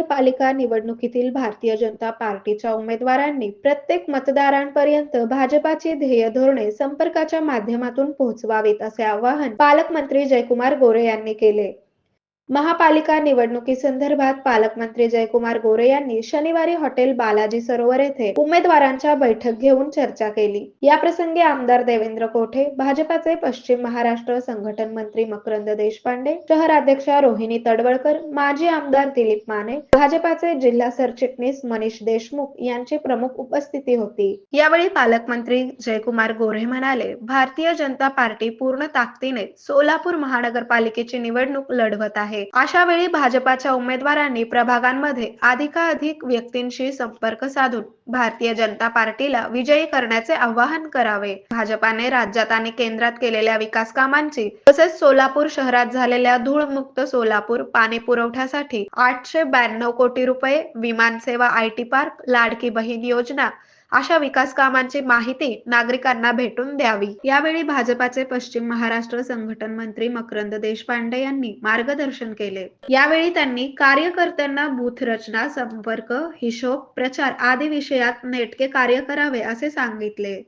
महानगरपालिका निवडणुकीतील भारतीय जनता पार्टीच्या उमेदवारांनी प्रत्येक मतदारांपर्यंत भाजपाची ध्येय धोरणे संपर्काच्या माध्यमातून पोहोचवावीत असे आवाहन पालकमंत्री जयकुमार गोरे यांनी केले. महापालिका निवडणुकीसंदर्भात पालकमंत्री जयकुमार गोरे यांनी शनिवारी हॉटेल बालाजी सरोवर येथे उमेदवारांच्या बैठक घेऊन चर्चा केली. या प्रसंगी आमदार देवेंद्र कोठे, भाजपाचे पश्चिम महाराष्ट्र संघटन मंत्री मकरंद देशपांडे, शहराध्यक्षा रोहिणी तडवळकर, माजी आमदार दिलीप माने, भाजपाचे जिल्हा सरचिटणीस मनीष देशमुख यांची प्रमुख उपस्थिती होती. यावेळी पालकमंत्री जयकुमार गोरे म्हणाले, भारतीय जनता पार्टी पूर्ण ताकदीने सोलापूर महानगरपालिकेची निवडणूक लढवत आहे. अशा वेळी भाजपाच्या उमेदवारांनी प्रभागांमध्ये अधिकाधिक व्यक्तींशी संपर्क साधून भारतीय जनता पार्टीला विजयी करण्याचे आवाहन करावे. भाजपाने राज्यात आणि केंद्रात केलेल्या विकास कामांची तसेच सोलापूर शहरात झालेल्या धूळमुक्त सोलापूर पाणी पुरवठ्यासाठी 892 कोटी रुपये, विमानसेवा, IT पार्क, लाडकी बहीण योजना अशा विकास कामांची माहिती नागरिकांना भेटून द्यावी. यावेळी भाजपाचे पश्चिम महाराष्ट्र संघटन मंत्री मकरंद देशपांडे यांनी मार्गदर्शन केले. यावेळी त्यांनी कार्यकर्त्यांना बूथ रचना, संपर्क, हिशोब, प्रचार आदी विषयात नेटके कार्य करावे असे सांगितले.